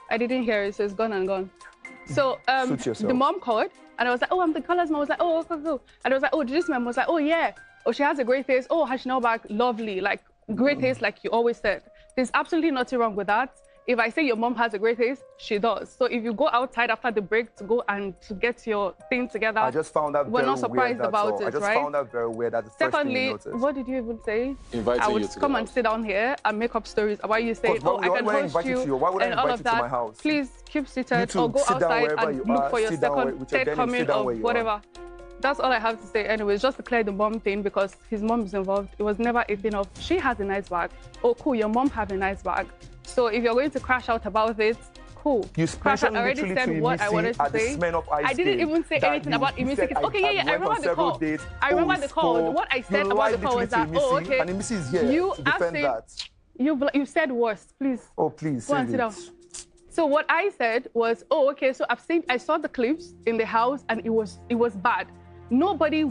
I didn't hear it, so it's gone and gone. So the mom called, and I was like, oh, I'm the Kola's mom. I was like, oh, okay, cool. And I was like, oh, did you see my mom? I was like, oh, yeah. Oh, she has a great taste. Oh, has she now back? Lovely. Like, great taste, like you always said. There's absolutely nothing wrong with that. If I say your mom has a great taste, she does. So if you go outside after the break to go and to get your thing together, I just found that we're not surprised about it, I just found that very weird. That's the Secondly, first thing you what did you even say? Inviting I would you to come the and house. sit down here and make up stories about you saying, oh, I can host you, and all of that. Please keep seated or go outside and look for your second, third coming of whatever. That's all I have to say. Anyways, just to clear the mom thing, because his mom is involved. It was never a thing of, she has a nice bag. Oh, cool, your mom has a nice bag. So if you're going to crash out about it, cool. You crash out. I already said what I wanted to say. I didn't even say anything about Imisi. Okay, yeah, I remember the call. I remember the call. What I said about the call was that, oh, okay. And Imisi is here you to defend that. You said worse, please. Oh, please, go and sit down. So what I said was, oh, okay, so I saw the clips in the house and it was bad. Nobody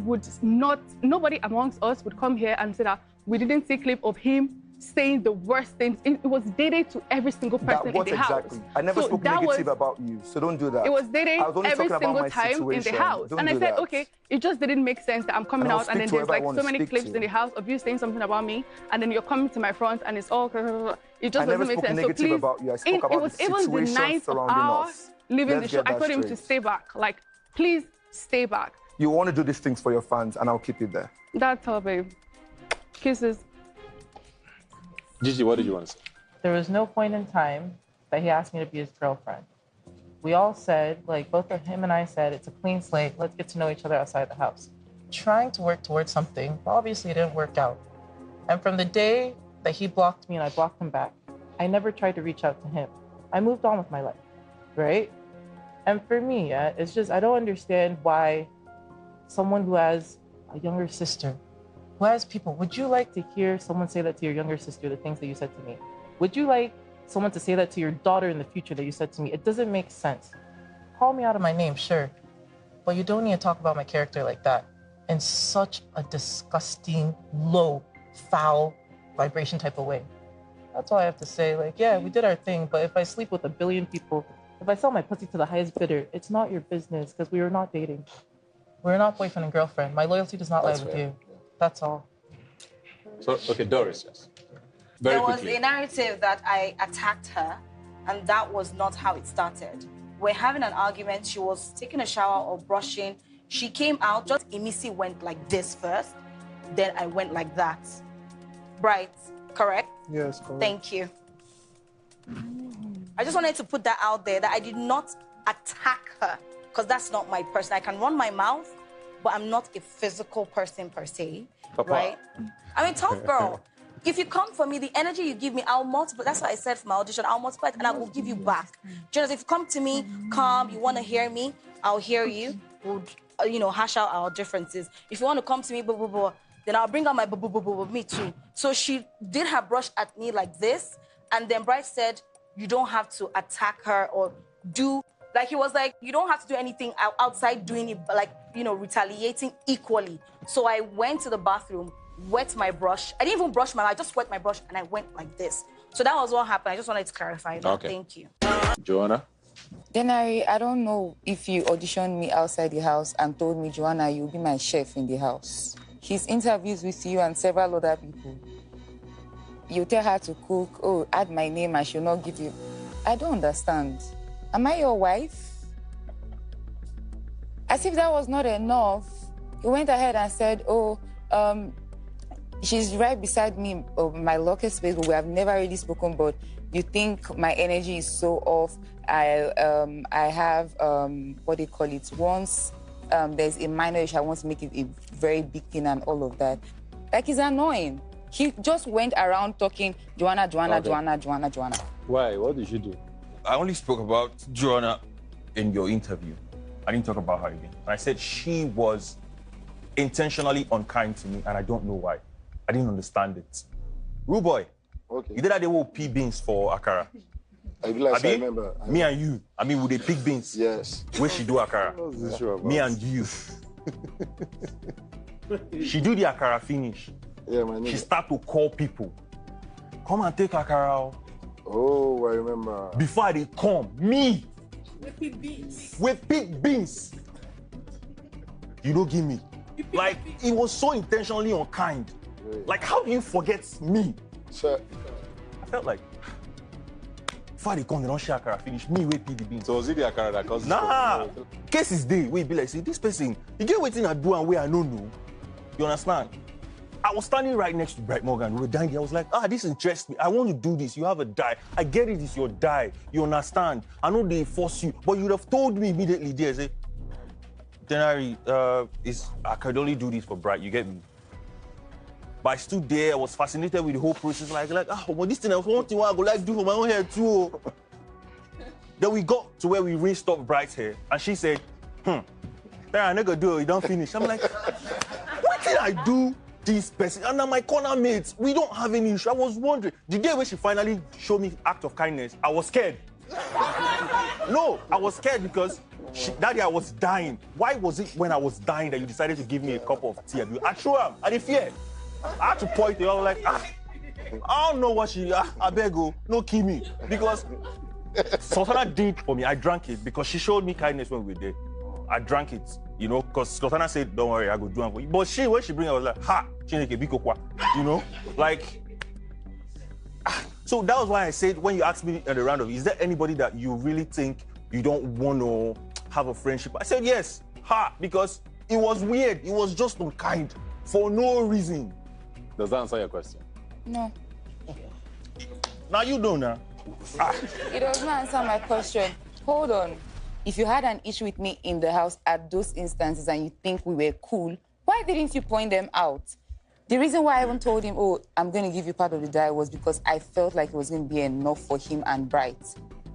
amongst us would come here and say that we didn't see a clip of him saying the worst things. It was dated to every single person in the house. Exactly. I never spoke negative about you, so don't do that. It was dated every single time in the house. And I said, okay, it just didn't make sense that I'm coming out and then there's like so many clips in the house of you saying something about me, and then you're coming to my front and it's all, it just doesn't make sense. So please, about you. I spoke about it was even the night of our leaving the show, I told him to stay back. Like, please stay back. You want to do these things for your fans, and I'll keep it there. That's all, babe. Kisses. Gigi, what did you want to say? There was no point in time that he asked me to be his girlfriend. We all said, like both of him and I said, it's a clean slate. Let's get to know each other outside the house. Trying to work towards something, but obviously it didn't work out. And from the day that he blocked me and I blocked him back, I never tried to reach out to him. I moved on with my life, right? And for me, it's just, I don't understand why someone who has a younger sister, who has people, would you like to hear someone say that to your younger sister, the things that you said to me? Would you like someone to say that to your daughter in the future that you said to me? It doesn't make sense. Call me out of my name, sure. But you don't need to talk about my character like that in such a disgusting, low, foul vibration type of way. That's all I have to say. Like, yeah, we did our thing, but if I sleep with 1 billion people, if I sell my pussy to the highest bidder, it's not your business because we were not dating. We're not boyfriend and girlfriend. My loyalty does not lie with you. That's all. So, okay, Doris, yes. There was a narrative that I attacked her, and that was not how it started. We're having an argument. She was taking a shower or brushing. She came out, just Imisi went like this first, then I went like that. Right, correct? Yes, correct. Thank you. I just wanted to put that out there, that I did not attack her, because that's not my person. I can run my mouth, but I'm not a physical person per se, right? I'm a tough girl. If you come for me, the energy you give me, I'll multiply. That's what I said for my audition. I'll multiply it and I will give you back. Just if you come to me, calm, you want to hear me, I'll hear you. We'll, hash out our differences. If you want to come to me, blah, blah, blah, then I'll bring out my blah, blah, blah, blah, me too. So she did her brush at me like this, and then Bright said, you don't have to attack her or do. Like, he was like, you don't have to do anything outside doing it, like, retaliating equally. So I went to the bathroom, wet my brush. I didn't even brush my mouth, I just wet my brush and I went like this. So that was what happened. I just wanted to clarify that. Okay. Thank you. Joanna? Denari, I don't know if you auditioned me outside the house and told me, Joanna, you'll be my chef in the house. His interviews with you and several other people, you tell her to cook, oh, add my name, I should not give you. I don't understand. Am I your wife? As if that was not enough, he went ahead and said, oh, she's right beside me, my locker space, but we have never really spoken, but you think my energy is so off. I have, what do you call it, once there's a minor issue, I want to make it a very big thing and all of that. Like, it's annoying. He just went around talking, Joanna, Joanna, okay. Joanna, Joanna, Joanna. Why? What did you do? I only spoke about Joanna in your interview. I didn't talk about her again. And I said she was intentionally unkind to me, and I don't know why. I didn't understand it. Rude boy, okay. You did that they will pea beans for Akara. I realize I remember. Me and you, with the pig beans. Yes. Where she do Akara. Me and you. She do the Akara finish. Yeah, my name. She start to call people. Come and take Akara. Oh, I remember. Before they come, me. With pig beans. With pig beans. You don't give me. Like, it was so intentionally unkind. Like, how do you forget me? Sir. I felt like, before they come, they don't share akara finish. Me, wait, pig the beans. So was it the akara that caused Nah. Case is day. We be like, see, this person, you get waiting I do and where I don't know. You understand? I was standing right next to Bright Morgan. We were dying there. I was like, this interests me. I want to do this. You have a die. I get it. It's your die. You understand? I know they force you, but you'd have told me immediately there. Say, Denari, I could only do this for Bright. You get me? But I stood there. I was fascinated with the whole process. Like, well, this thing I was wanting. I go like do for my own hair too. Then we got to where we rinsed off Bright's hair, and she said, "Then I never do it. You don't finish." I'm like, what did I do? This person and now my corner mates, we don't have any issue. I was wondering, the day when she finally showed me act of kindness, I was scared. No, I was scared because that day I was dying. Why was it when I was dying that you decided to give me a cup of tea? I threw her. I didn't fear. I had to point it. I was like, I don't know what I beg you, no kill me. Because Sultana did for me. I drank it because she showed me kindness when we were there. I drank it, you know, because Sultana said, don't worry, I go do it for you. But when she bring it, I was like, you know, like, so that was why I said, when you asked me at the roundup, is there anybody that you really think you don't want to have a friendship? I said, yes, because it was weird. It was just unkind for no reason. Does that answer your question? No. Now you know now. It does not answer my question. Hold on. If you had an issue with me in the house at those instances and you think we were cool, why didn't you point them out? The reason why I haven't told him, I'm going to give you part of the die was because I felt like it was going to be enough for him and Bright.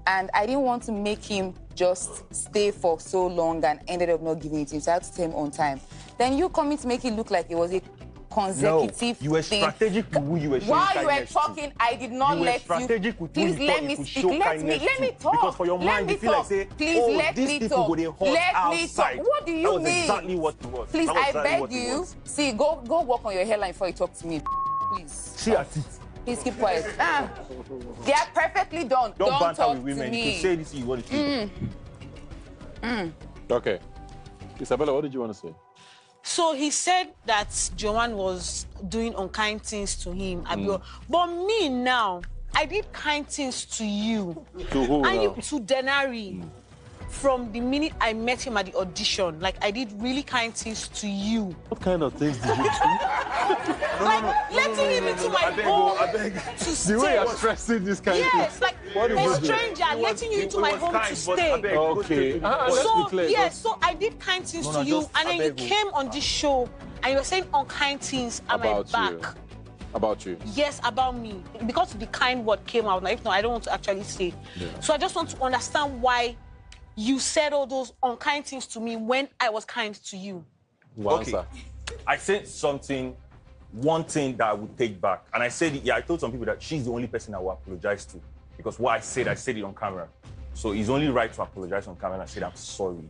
And I didn't want to make him just stay for so long and ended up not giving it to him. So I had to tell him on time. Then you coming to make it look like it was a consecutive you were strategic with who you were showing While you were kindness talking, to. I did not let you. Strategic with Please who you let me speak. Let me talk. Because for your mind, you feel like say, please let these me people talk. go they hot Let me outside. talk. What do you mean? That was exactly what it was. Please, I beg you. See, go work on your hairline before you talk to me. Please. See at it. Please keep quiet. They are perfectly done. Don't banter talk with women. to me. You can say this you want to say. Okay. Isabella, what did you want to say? So he said that Joanne was doing unkind things to him. But me now, I did kind things to you. To who? And you to Denari. From the minute I met him at the audition, like I did really kind things to you. What kind of things did you do? Letting him into my home to stay. The way you're stressing this kind of thing. Yes, like a stranger letting you into my home to stay. Okay. So, yes, so I did kind things to you, and then you came on this show, and you were saying unkind things at my back. About you? Yes, about me. Because the kind word came out. Now, if not, I don't want to actually say. Yeah. So I just want to understand why you said all those unkind things to me when I was kind to you. Okay. I said one thing that I would take back. And I said, I told some people that she's the only person I will apologize to. Because what I said it on camera. So it's only right to apologize on camera. And I said, I'm sorry.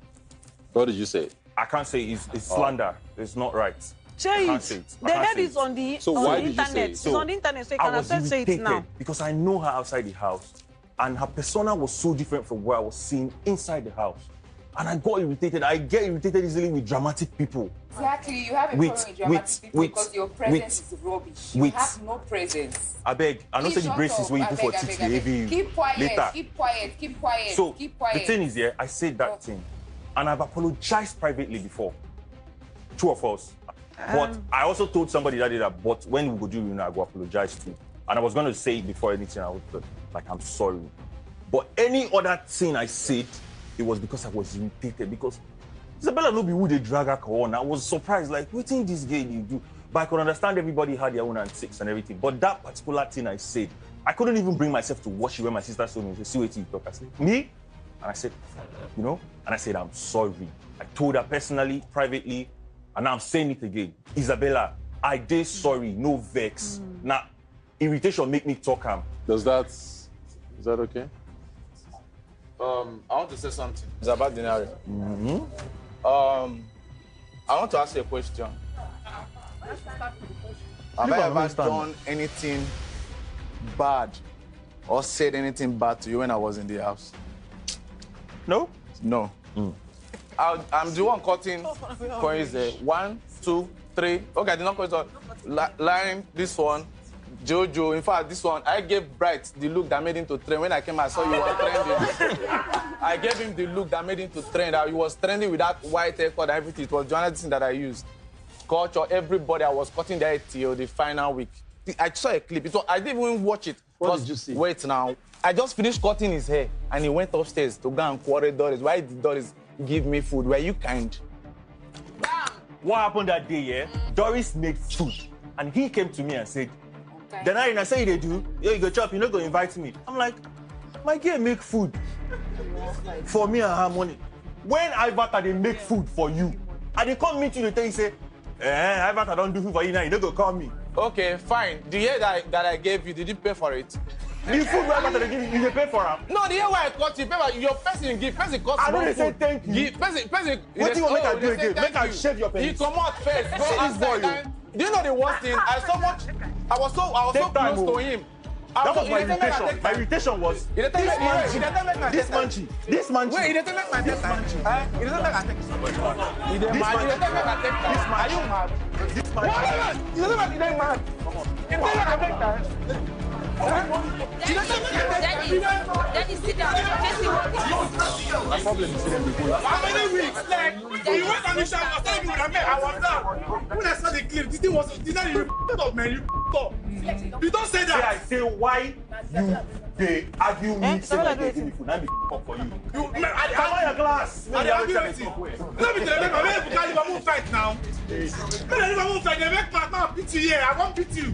What did you say? I can't say it's slander. It's not right. Say it. The head is on the internet. It's on the internet, so you can access it now. Because I know her outside the house. And her persona was so different from what I was seeing inside the house. And I got irritated. I get irritated easily with dramatic people. Exactly. You have a problem with dramatic people because your presence is rubbish. You have no presence. I beg. I know say the braces where you do for teach the AV. Keep quiet. Later. Keep quiet. Keep quiet. So keep quiet. The thing is, I said that thing. And I've apologized privately before. Two of us. But I also told somebody that day that, but when we go do, I go apologize too. And I was going to say it before anything, I was like, I'm sorry. But any other thing I said, it was because I was irritated. Because Isabella no be who they drag her on. I was surprised, like, what in this game you do? But I could understand everybody had their own antics and everything. But that particular thing I said, I couldn't even bring myself to watch it when my sister told me, see what you talk. I said, me? And I said, and I said, I'm sorry. I told her personally, privately, and now I'm saying it again. Isabella, I did sorry, no vex. Now, irritation make me talk him. Is that okay? I want to say something. It's about Denari. I want to ask you a question. Have I ever done anything bad or said anything bad to you when I was in the house? No? No. I'm the one cutting coins there. 1, 2, 3. Okay, I did not cut it. Line, this one. Jojo, in fact, this one, I gave Bright the look that made him to trend. When I came, I saw you were trending. I gave him the look that made him to trend. He was trending with that white haircut and everything. It was journalism that I used. Culture, everybody, I was cutting their hair till the final week. I saw a clip. I didn't even watch it. What did you see? Wait now. I just finished cutting his hair, and he went upstairs to go and quarrel Doris. Why did Doris give me food? Were you kind? What happened that day, yeah? Doris made food, and he came to me and said, then I say they do, yeah, you go chop, you're not going to invite me. I'm like, my girl make food for me and her money. When Ivata, they make food for you, and they come meet you, they tell you, say, Ivata don't do food for you now, you don't go call me. Okay, fine. The year that I gave you, did you pay for it? The food Ivata they give you pay for them? No, the year where I cut you, pay for your person give, person cost I don't say thank you. Person, what do you want make I do again? Make I shave your penis. He come out first, go outside. Do you know the worst thing? I was so close to him. That was my irritation. My irritation was this manchi. Wait, he didn't make my take time. He didn't make my take time. He didn't make my take time. Are you mad? This manchi. He didn't make my mad. He didn't make my take time. Daddy, sit down. My problem is sitting before. How many weeks? Like, you went on the show, I was telling you what I meant. I was down. When I saw the clip, this thing was, you up, man. You up. You don't say that. I say why they argue me say they give me food. Let me up for you. You, man, I want your glass. Let me tell you, man, I won't fight now. Man, I won't fight. They make my mouth beat you here. I won't beat you.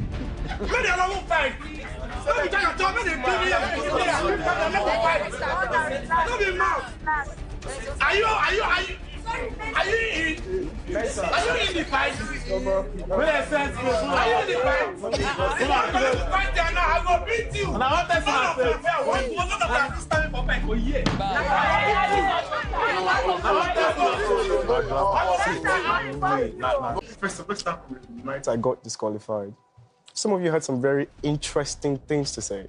Man, I won't fight. Let me tell you, man, they beat me here. Don't be mad. Are you in the fight? Are you in the fight? Fight there now, I will beat you. And I want to say, First up, the night I got disqualified. Some of you had some very interesting things to say.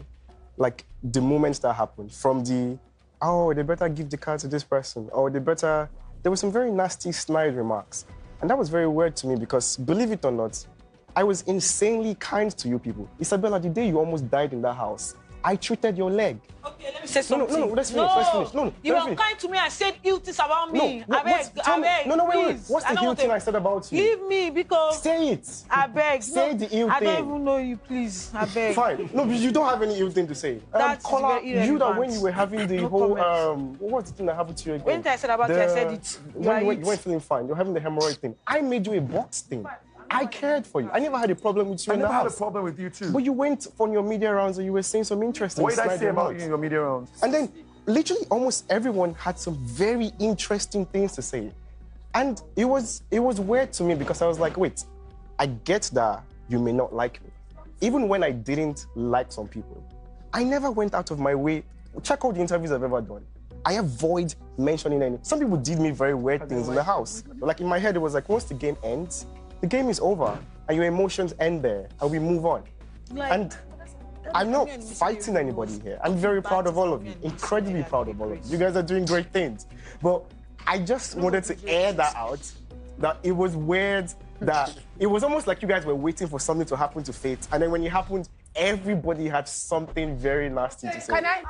Like the moments that happened from the, oh, they better give the car to this person, or they better... There were some very nasty, snide remarks. And that was very weird to me because, believe it or not, I was insanely kind to you people. Isabella, the day you almost died in that house, I treated your leg. Okay, let me say something. No, let's finish. No, you were kind to me and said ill things about me. No, wait. What's the ill thing I said about you? Leave me because... Say it. I beg. Say the ill thing. I don't even know you, please. I beg. Fine. No, but you don't have any ill thing to say. That's Kola, very you that when you were having the whole... comment. What was the thing that happened to you again? When I said about you, I said it. When you weren't feeling fine, you're having the hemorrhoid thing. I made you a box thing. I cared for you. I never had a problem with you in the house. I never had a problem with you too. But you went on your media rounds and you were saying some interesting What did I say about you in your media rounds? And then literally almost everyone had some very interesting things to say. And it was weird to me because I was like, wait, I get that you may not like me. Even when I didn't like some people, I never went out of my way. Check out the interviews I've ever done. I avoid mentioning any. Some people did me very weird things in the house. Like in my head, it was like, once the game ends, the game is over, and your emotions end there, and we move on. And I'm not fighting anybody here. I'm very proud of all of you, incredibly proud of all of you. You guys are doing great things. But I just wanted to air that out, that it was weird, that it was almost like you guys were waiting for something to happen to Faith, and then when it happened, everybody had something very nasty to say. Can I?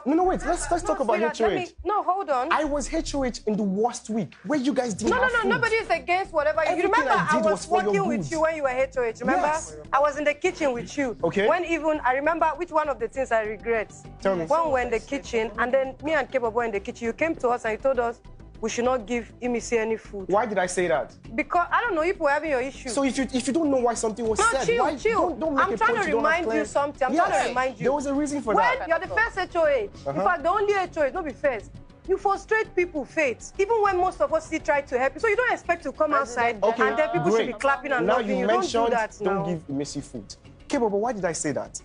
No, wait, let's talk about HOH. No, hold on. I was HOH in the worst week, where you guys didn't have food. Nobody is against whatever. You Everything remember I did was was for your working good. with you when you were HOH, remember? Yes. I was in the kitchen with you. Okay. When even, I remember which one of the things I regret. Tell me. When we were in the kitchen, and then me and Kebabo were in the kitchen, you came to us and you told us we should not give Imisi any food. Why did I say that? Because, I don't know, if we're having your issue. So if you don't know why something was said, chill, why chill. Don't make I'm a trying point to remind you something. I'm trying to remind you. There was a reason for when that. You're the first HOH. In fact, the only HOH, not be first. You frustrate people, Faith, even when most of us still try to help you. So you don't expect to come outside and then people should be clapping and now loving you. Don't do that now. Don't give Imisi food. Okay, but why did I say that?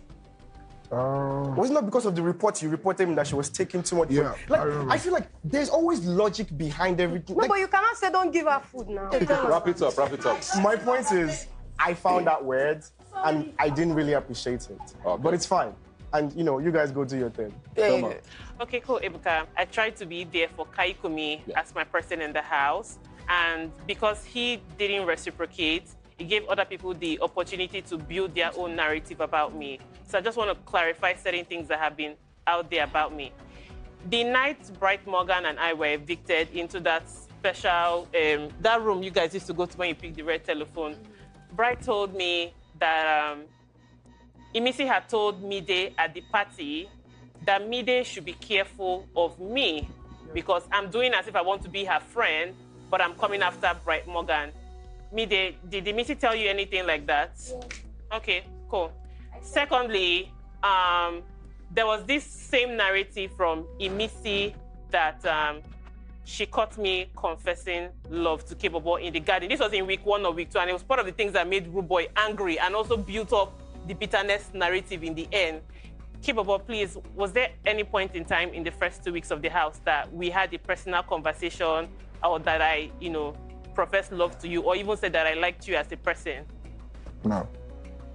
Was it not because of the report you reported me that she was taking too much food? Like, I feel like there's always logic behind everything. No, like, but you cannot say don't give her food now. Wrap it up. My point is, I found that weird and I didn't really appreciate it. Okay. But it's fine. and you guys go do your thing. Okay, cool, Ebuka. I tried to be there for Kaikumi as my person in the house, and because he didn't reciprocate, it gave other people the opportunity to build their own narrative about me. So I just want to clarify certain things that have been out there about me. The night Bright Morgan and I were evicted into that special, that room you guys used to go to when you picked the red telephone, Bright told me that Imisi had told Mide at the party that Mide should be careful of me because I'm doing as if I want to be her friend, but I'm coming after Bright Morgan. Mide, did Imisi tell you anything like that? Yeah. Okay, cool. Secondly, there was this same narrative from Imisi that she caught me confessing love to K-Bobo in the garden. This was in week 1 or week 2, and it was part of the things that made Rude Boy angry and also built up the bitterness narrative in the end. K-Bobo, please, was there any point in time in the first 2 weeks of the house that we had a personal conversation or that I, professed love to you or even said that I liked you as a person? No.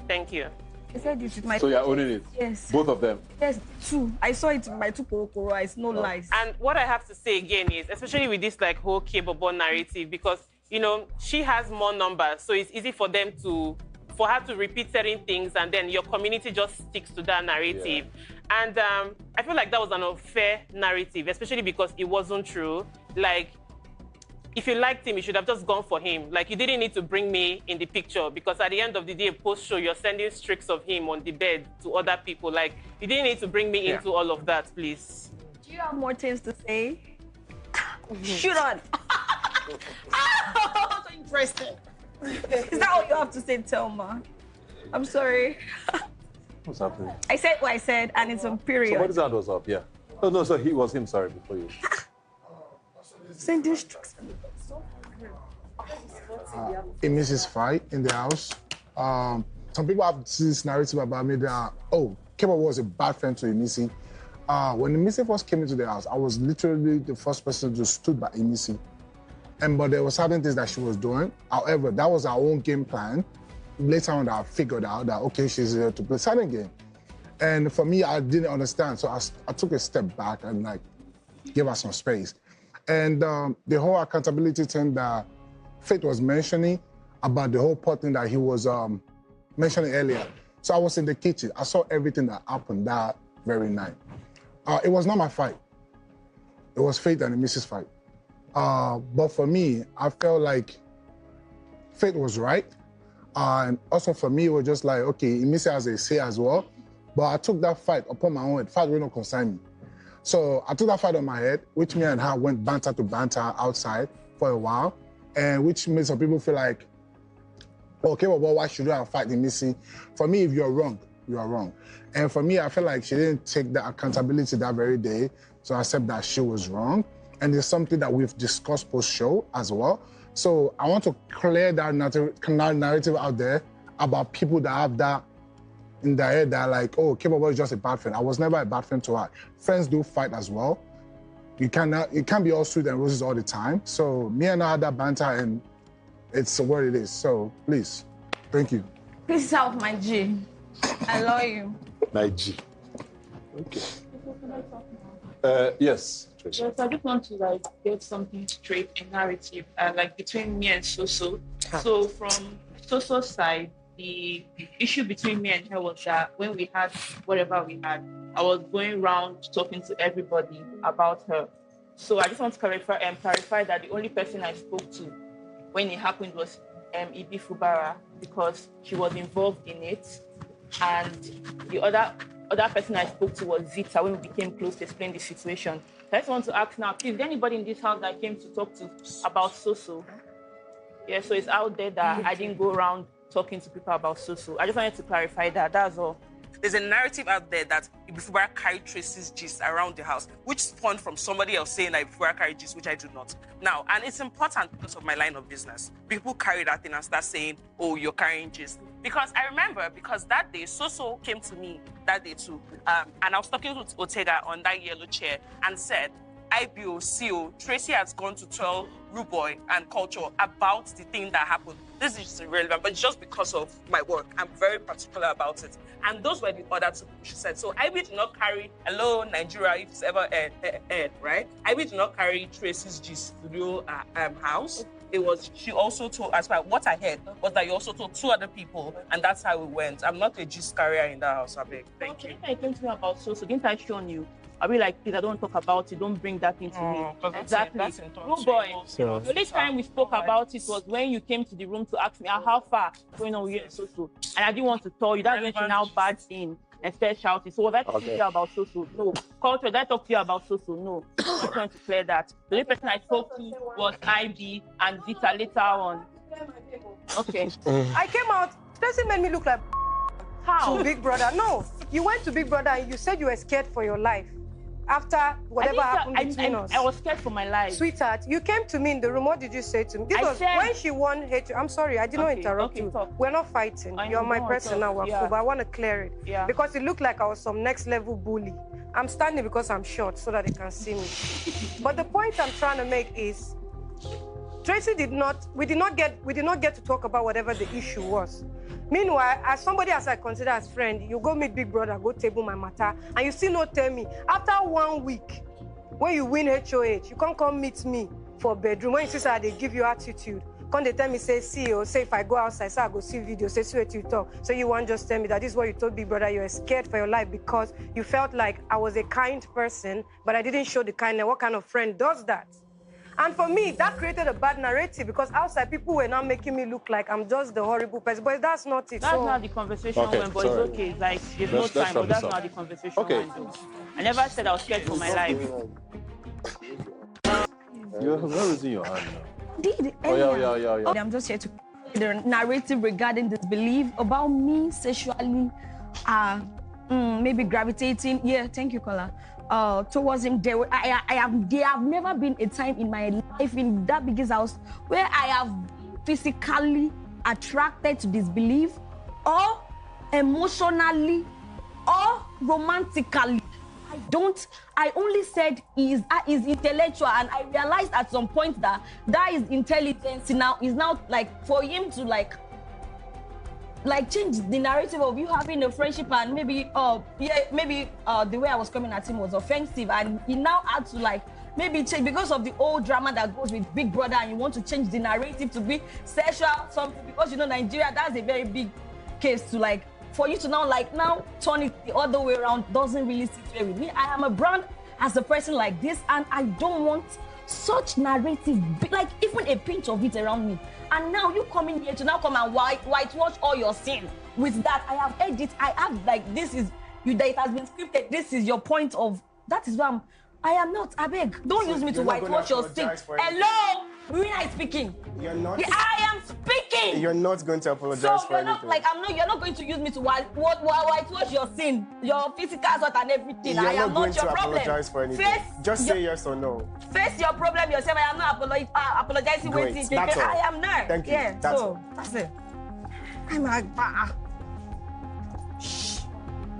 Thank you. I said this with my So you're owning it? Yes. Both of them? Yes, 2. I saw it with my 2 Korokoro eyes, no lies. And what I have to say again is, especially with this whole K-Bobo narrative, because, she has more numbers, so it's easy for her to repeat certain things and then your community just sticks to that narrative. Yeah. And I feel like that was an unfair narrative, especially because it wasn't true. Like, if you liked him, you should have just gone for him. Like, you didn't need to bring me in the picture because at the end of the day, post-show, you're sending streaks of him on the bed to other people. Like, you didn't need to bring me into all of that, please. Do you have more things to say? Shoot on. So interesting. Is that all you have to say, Thelma? I'm sorry. What's happening? I said what I said, and it's on period. So what is that was up? Yeah. Oh, no, so he was him, sorry, before you. Sending streaks. A Mrs. fight in the house. Some people have this narrative about me that, K-Bobo was a bad friend to Emisi. When Emisi first came into the house, I was literally the first person to stood by Emisi. But there were certain things that she was doing. However, that was our own game plan. Later on, I figured out that, okay, she's here to play certain game. And for me, I didn't understand. So I took a step back and gave her some space. And the whole accountability thing that Faith was mentioning about the whole pot thing that he was mentioning earlier. So I was in the kitchen. I saw everything that happened that very night. It was not my fight. It was Faith and the Mrs. fight. But for me, I felt like Faith was right. And also for me, it was just like, okay, Missy has a say as well. But I took that fight upon my own head. Fight will not concern me. So I took that fight on my head, which me and her went banter to banter outside for a while. And which made some people feel like, okay, well, why should I fight the Missy? For me, if you're wrong, you are wrong. And for me, I feel like she didn't take the accountability that very day. So I said that she was wrong. And it's something that we've discussed post-show as well. So I want to clear that narrative out there about people that have that in their head that are like, oh, K-Bobo is just a bad friend. I was never a bad friend to her. Friends do fight as well. It can't be all sweet and roses all the time. So me and her had that banter and it's what it is. So please, thank you. Peace out, my G. I love you. My G. Okay. Yes. Yes, I just want to get something straight, a narrative, between me and Soso. So from Soso's side, the issue between me and her was that when we had whatever we had, I was going around talking to everybody about her. So I just want to clarify that the only person I spoke to when it happened was Ibi Fubara because she was involved in it, and the other person I spoke to was Zita when we became close to explain the situation. So I just want to ask now, please, is there anybody in this house that I came to talk to about Soso? Yeah, so it's out there that I didn't go around talking to people about Soso. I just wanted to clarify that, that's all. There's a narrative out there that Ibifubara carried Tracy's gist around the house, which spawned from somebody else saying that Ibifubara carried gist, which I do not. Now, and it's important because of my line of business. People carry that thing and start saying, oh, you're carrying gist. Because I remember, because that day, Soso came to me that day too, and I was talking with Otega on that yellow chair and said, IBO, CO, Tracy has gone to tell Ruboy and Culture about the thing that happened. This is irrelevant, but it's just because of my work. I'm very particular about it. And those were the other two she said. So IB did not carry, hello, Nigeria, if it's ever aired, right? IB did not carry Tracy's G studio house. It was, she also told, as far as what I heard, was that you also told 2 other people, and that's how we went. I'm not a gist carrier in that house, I beg. Thank you. If I came to me about so didn't I show you? I'll be like, please, I don't talk about it. Don't bring that into me. Exactly. Ruboy, the only time we spoke about it was when you came to the room to ask me how far going on with you and so. And I didn't want to tell you. That's when she now barged in and started shouting. So was I talking to you about so? No. Culture, did I talk to you about so? No. I'm trying to clear that. The only person I spoke to was IB and Vita later on. Okay. I came out. Tracy made me look like how? To Big Brother. No. You went to Big Brother and you said you were scared for your life. After whatever happened between us. I was scared for my life. Sweetheart, you came to me in the room. What did you say to me? This was when she won hate. I'm sorry, I did not interrupt you. Talk. We're not fighting. You're my person now. We're cool, but I want to clear it. Yeah. Because it looked like I was some next level bully. I'm standing because I'm short so that they can see me. But the point I'm trying to make is Tracy we did not get to talk about whatever the issue was. Meanwhile, as somebody as I consider as friend, you go meet Big Brother, go table my matter, and you still not tell me. After 1 week, when you win HOH, you can't come meet me for bedroom. When you see say they give you attitude, come they tell me, say, CEO, say if I go outside, say I go see video, say, see what you talk. So you want just tell me that this is what you told Big Brother, you were scared for your life because you felt like I was a kind person, but I didn't show the kindness. What kind of friend does that? And for me, that created a bad narrative because outside people were now making me look like I'm just the horrible person. But that's not it. That's not how the conversation went, but it's okay. It's like, there's no time, but that's not how the conversation went. I never said I was scared for my life. Where is in your hand now? DEDE. Yeah. I'm just here to the narrative regarding this belief about me sexually, maybe gravitating. Yeah, thank you, Kola. Towards him, there have never been a time in my life in that biggest house where I have physically attracted to this belief, or emotionally, or romantically. I only said is intellectual, and I realized at some point that is intelligence now is now like for him to like change the narrative of you having a friendship, and maybe the way I was coming at him was offensive, and he now had to maybe change because of the old drama that goes with Big Brother, and you want to change the narrative to be sexual something, because Nigeria, that's a very big case to for you to now turn it the other way around doesn't really sit well with me. I am a brand as a person like this, and I don't want such narrative, even a pinch of it around me. And now you come in here to now come and whitewash all your sin with that. I have heard it. I have this is you that it has been scripted. This is your point of that is why I am not. I beg. Don't use me to whitewash your sin. Hello, Rina is speaking. You're not. Yeah, I am speaking. You're not going to apologize for anything. You're not going to use me to whitewash your sin, your physical assault and everything. I am not your problem. Apologize for anything. Just say yes or no. Face your problem yourself. I am not apologizing. Great. That's all. I am not. Thank you. Yeah, that's it. I'm like,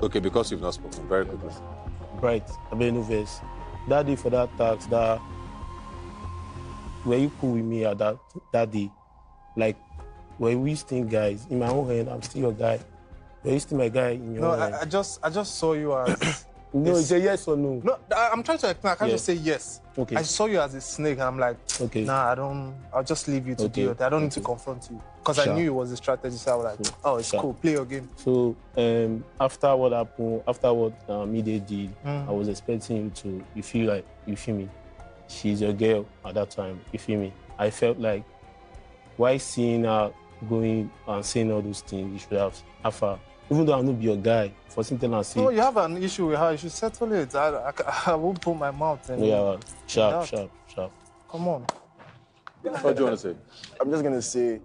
Okay, because you've not spoken, very quickly. Right. I mean, Nuves. Daddy, for that tax, were you cool with me at that day? Were we still guys? In my own hand, I'm still your guy. Were you still my guy in your hand? I just saw you as... No, it's a yes or no. No, I'm trying to explain. I can't just say yes. Okay. I saw you as a snake, and I'm like, okay. Nah, I'll just leave you to deal with it. I don't need to confront you. Because I knew it was a strategy, so I was like, oh, it's cool, play your game. So, after what happened, after what Mide did, I was expecting you to, you feel me? She's your girl at that time, you feel me? I felt like, why seeing her going and saying all those things, you should have her. Even though I'm not be your guy, for something I say. No, you have an issue with her, you should settle it. I won't put my mouth in. Yeah, sharp. Come on. What do you want to say? I'm just going to say,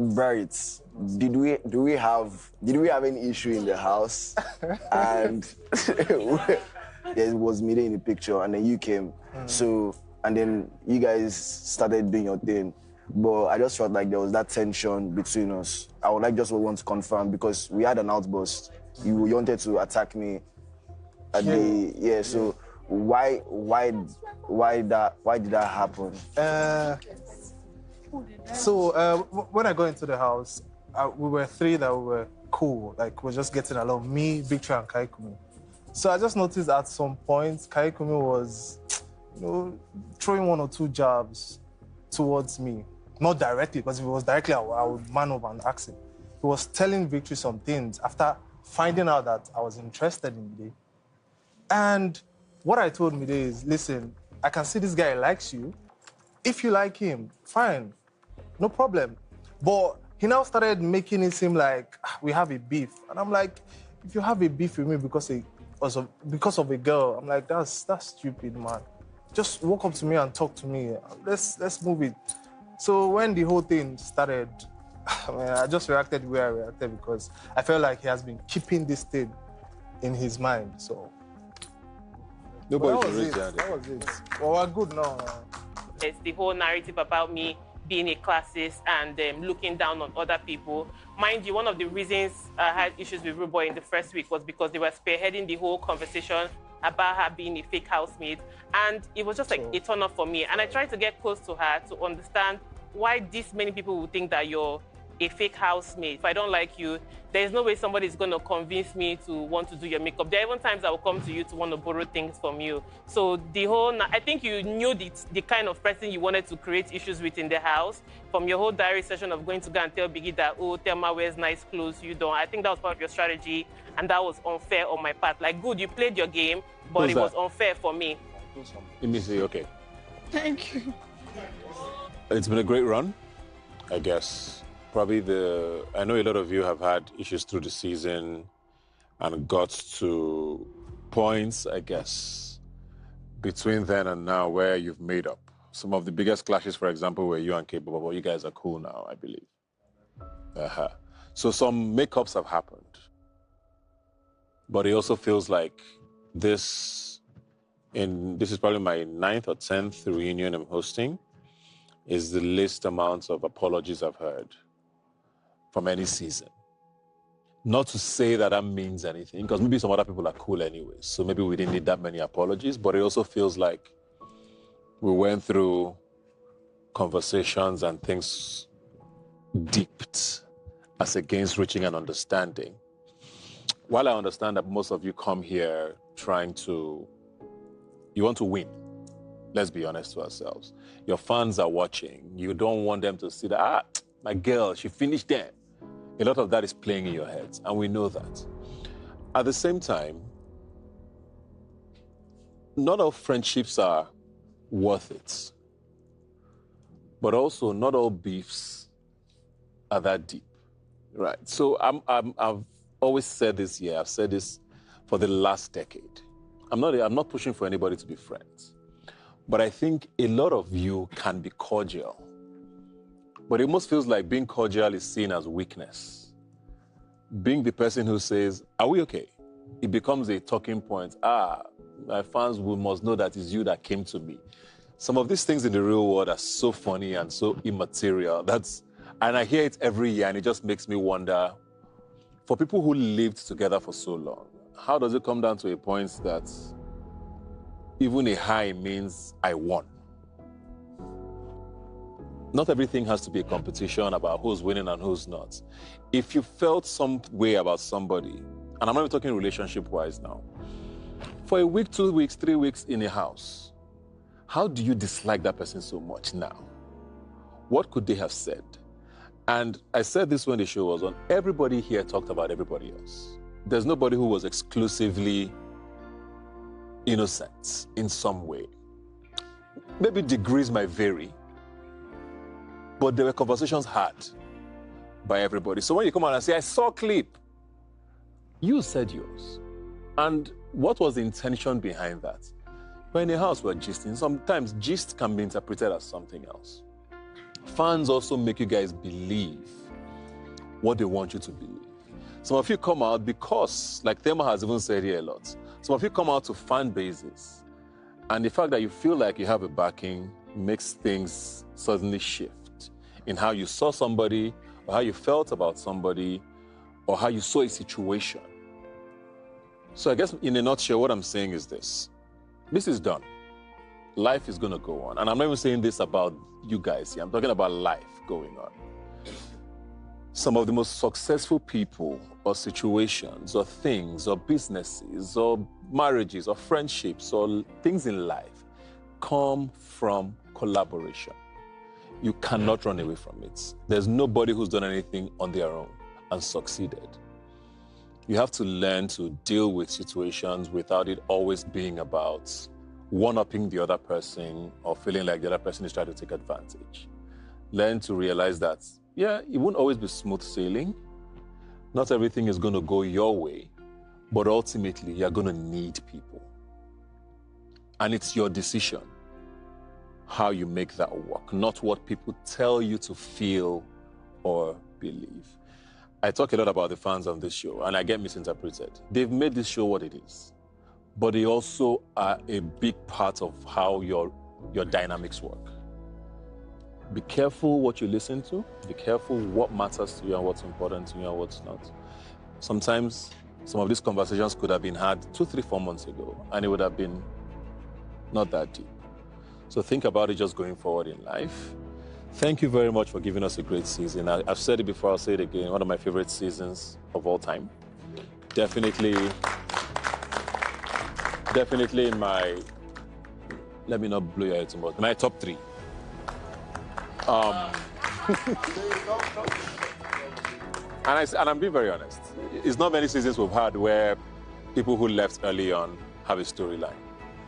Bright, did we have any issue in the house? And there was Mide in the picture, and then you came. So, and then you guys started doing your thing. But I just felt like there was that tension between us. I would just want to confirm, because we had an outburst. You wanted to attack me at so why did that happen? When I got into the house, we were three that were cool. Like, we're just getting along. Me, Victor, and Kaikumi. So I just noticed at some point, Kaikumi was, throwing one or two jabs towards me. Not directly, because if it was directly, I would man up and ask him. He was telling Victory some things after finding out that I was interested in Mide. And what I told Mide is, listen, I can see this guy likes you. If you like him, fine, no problem. But he now started making it seem like we have a beef. And I'm like, if you have a beef with me because of a girl, I'm like, that's stupid, man. Just walk up to me and talk to me. Let's move it. So when the whole thing started, I just reacted the way I reacted because I felt like he has been keeping this thing in his mind. So that was it. Well, we're good now. It's the whole narrative about me being a classist and looking down on other people. Mind you, one of the reasons I had issues with Rude Boy in the first week was because they were spearheading the whole conversation about her being a fake housemate. And it was just like a turn off for me. And I tried to get close to her to understand why this many people would think that you're a fake housemate. If I don't like you, there's no way somebody's going to convince me to want to do your makeup. There are even times I will come to you to want to borrow things from you. So I think you knew the kind of person you wanted to create issues with in the house from your whole diary session of going to go and tell Biggie that, oh, Thelma wears nice clothes, you don't. I think that was part of your strategy, and that was unfair on my part. Like, good, you played your game, but it was unfair for me. Let me see, okay. Thank you. It's been a great run, I guess. Probably I know a lot of you have had issues through the season and got to points, I guess, between then and now where you've made up. Some of the biggest clashes, for example, were you and K-pop, but you guys are cool now, I believe. So some makeups have happened. But it also feels like this is probably my 9th or 10th reunion I'm hosting, is the least amount of apologies I've heard from any season. Not to say that means anything, because maybe some other people are cool anyways, so maybe we didn't need that many apologies, but it also feels like we went through conversations and things deeped as against reaching an understanding. While I understand that most of you come here you want to win. Let's be honest to ourselves. Your fans are watching. You don't want them to see that, my girl, she finished there. A lot of that is playing in your heads, and we know that. At the same time, not all friendships are worth it. But also, not all beefs are that deep, right? So I've always said this here. I've said this for the last decade. I'm not pushing for anybody to be friends. But I think a lot of you can be cordial. But it almost feels like being cordial is seen as weakness. Being the person who says, are we okay? It becomes a talking point. My fans must know that it's you that came to me. Some of these things in the real world are so funny and so immaterial. And I hear it every year, and it just makes me wonder, for people who lived together for so long, how does it come down to a point that even a high means I won? Not everything has to be a competition about who's winning and who's not. If you felt some way about somebody, and I'm not even talking relationship-wise now, for a week, 2 weeks, 3 weeks in a house, how do you dislike that person so much now? What could they have said? And I said this when the show was on. Everybody here talked about everybody else. There's nobody who was exclusively innocent in some way. Maybe degrees might vary, but there were conversations had by everybody. So when you come out and say, I saw a clip, you said yours. And what was the intention behind that? We're in a house, we're gisting. Sometimes gist can be interpreted as something else. Fans also make you guys believe what they want you to believe. Some of you come out because, like Thelma has even said here a lot, some of you come out to fan bases. And the fact that you feel like you have a backing makes things suddenly shift in how you saw somebody, or how you felt about somebody, or how you saw a situation. So I guess in a nutshell, what I'm saying is this. this is done. Life is going to go on. And I'm not even saying this about you guys here. I'm talking about life going on. Some of the most successful people or situations or things or businesses or marriages or friendships or things in life come from collaboration. You cannot run away from it. There's nobody who's done anything on their own and succeeded. You have to learn to deal with situations without it always being about one-upping the other person or feeling like the other person is trying to take advantage. Learn to realize that, yeah, it won't always be smooth sailing. Not everything is going to go your way, but ultimately you're going to need people. And it's your decision how you make that work, not what people tell you to feel or believe. I talk a lot about the fans on this show, and I get misinterpreted. They've made this show what it is, but they also are a big part of how your dynamics work. Be careful what you listen to. Be careful what matters to you and what's important to you and what's not. Sometimes some of these conversations could have been had 2, 3, 4 months ago, and it would have been not that deep. So think about it just going forward in life. Thank you very much for giving us a great season. I've said it before, I'll say it again. One of my favorite seasons of all time. Definitely in my, let me not blow your head too much, my top 3. And I'm being very honest. It's not many seasons we've had where people who left early on have a storyline.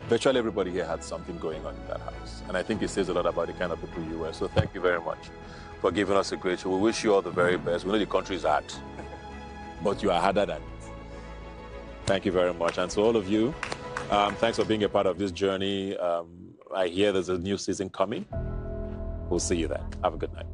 Virtually everybody here had something going on in that house. And I think it says a lot about the kind of people you were. So thank you very much for giving us a great show. We wish you all the very best. We know the country is hard, but you are harder than it. Thank you very much. And to all of you, thanks for being a part of this journey. I hear there's a new season coming. We'll see you then. Have a good night.